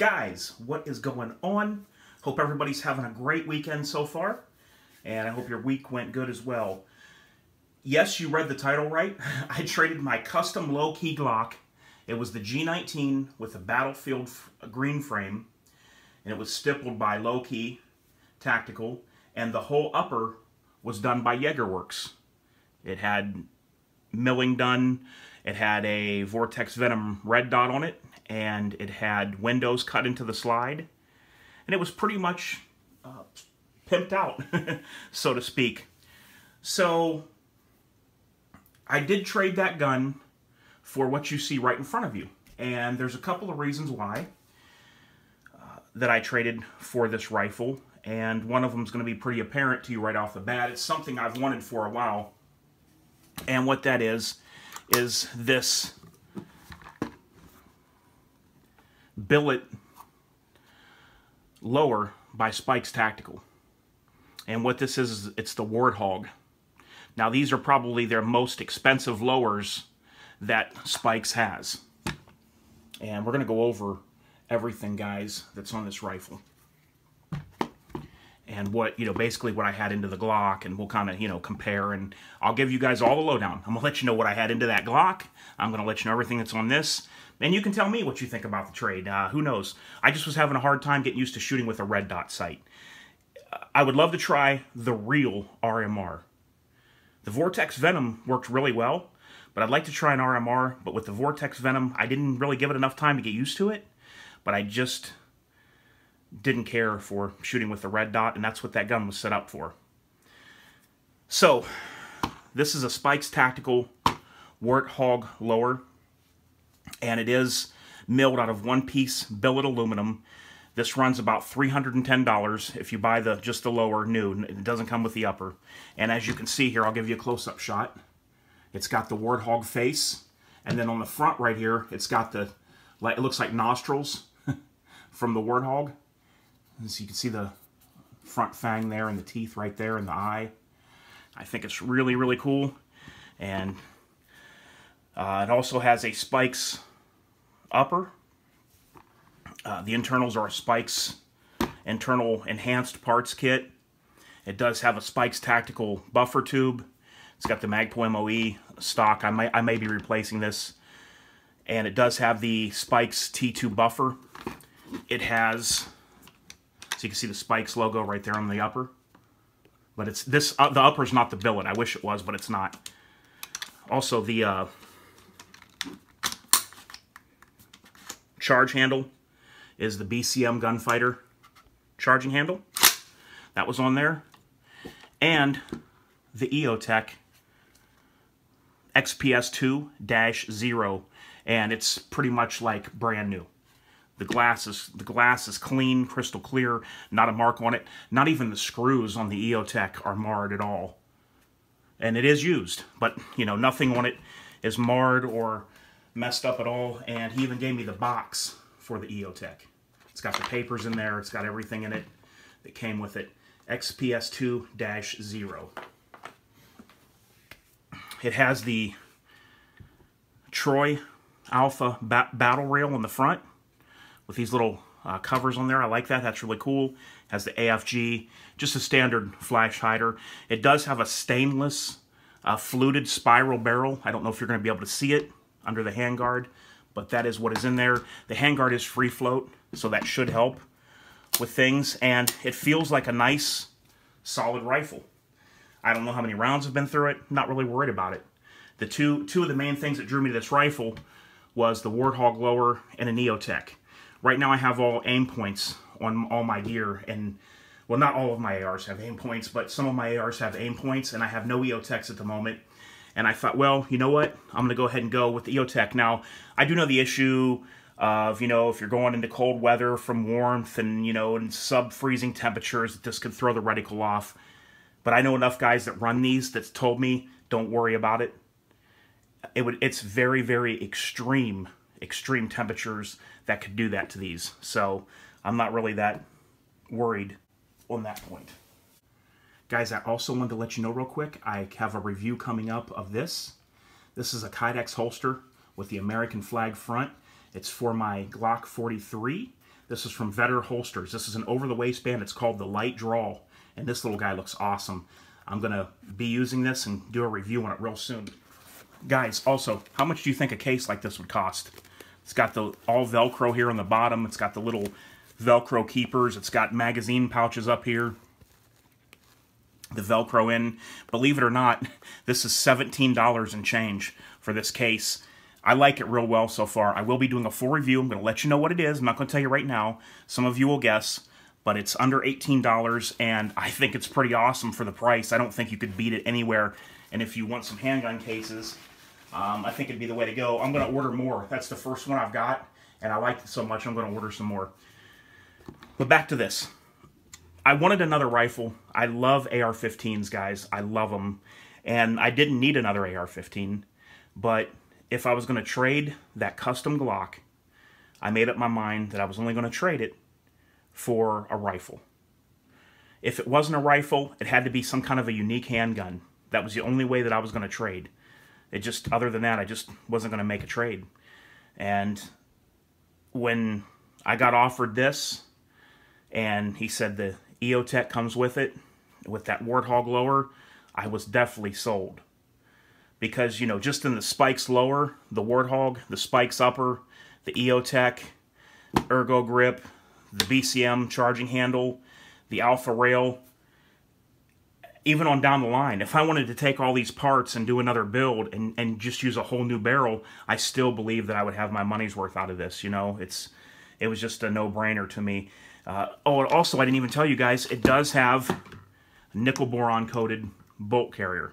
Guys, what is going on? Hope everybody's having a great weekend so far, and I hope your week went good as well. Yes, you read the title right. I traded my custom Loki Glock. It was the G19 with a Battlefield green frame, and it was stippled by Loki Tactical, and the whole upper was done by Jaegerworks. It had milling done, it had a Vortex Venom red dot on it, and it had windows cut into the slide, and it was pretty much pimped out, so to speak. So I did trade that gun for what you see right in front of you, and there's a couple of reasons why that I traded for this rifle, and one of them is going to be pretty apparent to you right off the bat. It's something I've wanted for a while, and what that is this billet lower by Spikes Tactical. And what this is it's the Warthog. Now these are probably their most expensive lowers that Spikes has. And we're going to go over everything, guys, that's on this rifle. And what, basically what I had into the Glock, and we'll kind of, compare, and I'll give you guys all the lowdown. I'm going to let you know what I had into that Glock. I'm going to let you know everything that's on this. And you can tell me what you think about the trade. Who knows? I just was having a hard time getting used to shooting with a red dot sight. I would love to try the real RMR. The Vortex Venom worked really well, but I'd like to try an RMR, but with the Vortex Venom, I didn't really give it enough time to get used to it, but I just didn't care for shooting with the red dot, and that's what that gun was set up for. So, this is a Spikes Tactical Warthog lower, and it is milled out of one-piece billet aluminum. This runs about $310 if you buy just the lower new. It doesn't come with the upper. And as you can see here, I'll give you a close-up shot. It's got the Warthog face, and then on the front right here, it's got it looks like nostrils from the Warthog. So you can see the front fang there and the teeth right there and the eye. I think it's really, really cool. And it also has a Spikes upper. The internals are a Spikes internal enhanced parts kit. It does have a Spikes Tactical buffer tube. It's got the Magpul MOE stock. I may be replacing this. And it does have the Spikes T2 buffer. It has, so you can see the Spikes logo right there on the upper. But it's this, the upper is not the billet. I wish it was, but it's not. Also, the charge handle is the BCM Gunfighter charging handle. That was on there. And the EOTech XPS2-0, and it's pretty much like brand new. The glass is clean, crystal clear, not a mark on it. Not even the screws on the EOTech are marred at all. And it is used, but nothing on it is marred or messed up at all. And he even gave me the box for the EOTech. It's got the papers in there. It's got everything in it that came with it. XPS2-0. It has the Troy Alpha battle rail on the front with these little covers on there. I like that. That's really cool. It has the AFG, just a standard flash hider. It does have a stainless fluted spiral barrel. I don't know if you're going to be able to see it under the handguard, but that is what is in there. The handguard is free float, so that should help with things, and it feels like a nice, solid rifle. I don't know how many rounds have been through it. Not really worried about it. The two of the main things that drew me to this rifle was the Warthog lower and an EOTech. Right now I have all aim points on all my gear, and well, not all of my ARs have aim points, but some of my ARs have aim points, and I have no EOTechs at the moment. And I thought, well, you know what? I'm going to go ahead and go with the EOTech. Now, I do know the issue of, if you're going into cold weather from warmth and, and sub-freezing temperatures, this could throw the reticle off. But I know enough guys that run these that's told me, don't worry about it. It's very, very extreme temperatures that could do that to these. So I'm not really that worried on that point. Guys, I also wanted to let you know real quick, I have a review coming up of this. This is a Kydex holster with the American flag front. It's for my Glock 43. This is from Vetter Holsters. This is an over-the-waistband. It's called the Light Draw, and this little guy looks awesome. I'm going to be using this and do a review on it real soon. Guys, also, how much do you think a case like this would cost? It's got the all Velcro here on the bottom. It's got the little Velcro keepers. It's got magazine pouches up here. The Velcro in. Believe it or not, this is $17 and change for this case. I like it real well so far. I will be doing a full review. I'm going to let you know what it is. I'm not going to tell you right now. Some of you will guess, but it's under $18, and I think it's pretty awesome for the price. I don't think you could beat it anywhere. And if you want some handgun cases, I think it'd be the way to go. I'm going to order more. That's the first one I've got, and I liked it so much I'm going to order some more. But back to this. I wanted another rifle. I love AR-15s, guys. I love them. And I didn't need another AR-15. But if I was going to trade that custom Glock, I made up my mind that I was only going to trade it for a rifle. If it wasn't a rifle, it had to be some kind of a unique handgun. That was the only way that I was going to trade. It just, other than that, I just wasn't going to make a trade. And when I got offered this, and he said the EOTech comes with it, with that Warthog lower, I was definitely sold. Because, you know, just in the spikes lower, the Warthog, the spikes upper, the EOTech, Ergo grip, the BCM charging handle, the Alpha rail, even on down the line, if I wanted to take all these parts and do another build and just use a whole new barrel, I still believe that I would have my money's worth out of this, you know. It was just a no-brainer to me. Oh, and also, I didn't even tell you guys, it does have nickel boron coated bolt carrier.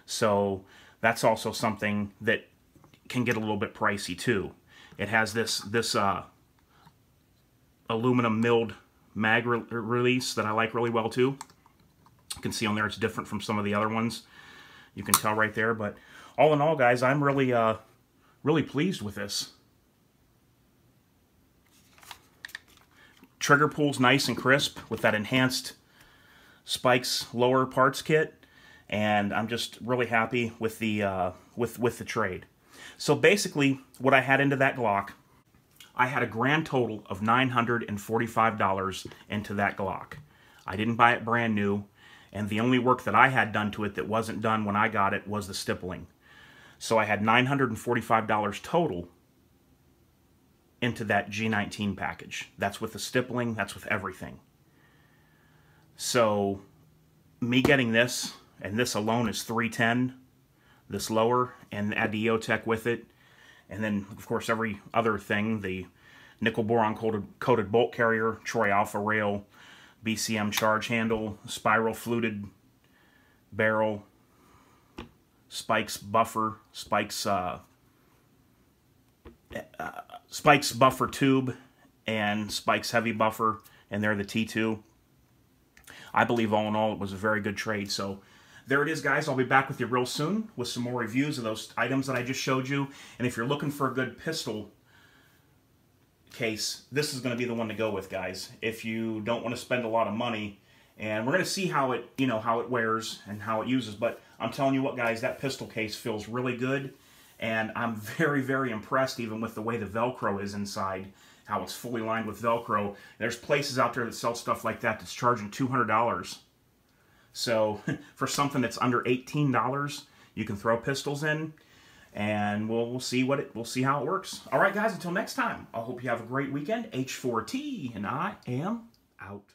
So that's also something that can get a little bit pricey too. It has this aluminum milled mag release that I like really well too. You can see on there it's different from some of the other ones. You can tell right there. But all in all, guys, I'm really really pleased with this. Trigger pull's nice and crisp with that enhanced spikes lower parts kit, and I'm just really happy with the with the trade. So basically, what I had into that Glock, I had a grand total of $945 into that Glock. I didn't buy it brand new, and the only work that I had done to it that wasn't done when I got it was the stippling. So I had $945 total into that G19 package. That's with the stippling, that's with everything. So me getting this, and this alone is $310, this lower, and add the EOTech with it, and then of course every other thing, the nickel boron coated bolt carrier, Troy Alpha rail, BCM charge handle, spiral fluted barrel, spikes buffer, spikes buffer tube, and spikes heavy buffer, and they're the T2. I believe all in all it was a very good trade. So there it is, guys. I'll be back with you real soon with some more reviews of those items that I just showed you. And if you're looking for a good pistol case, this is going to be the one to go with, guys. If you don't want to spend a lot of money, and we're going to see how it, you know, how it wears and how it uses. But I'm telling you what, guys, that pistol case feels really good. And I'm very, very impressed even with the way the Velcro is inside, how it's fully lined with Velcro. There's places out there that sell stuff like that that's charging $200. So for something that's under $18, you can throw pistols in, and we'll see how it works. All right, guys, until next time, I hope you have a great weekend. H4T, and I am out.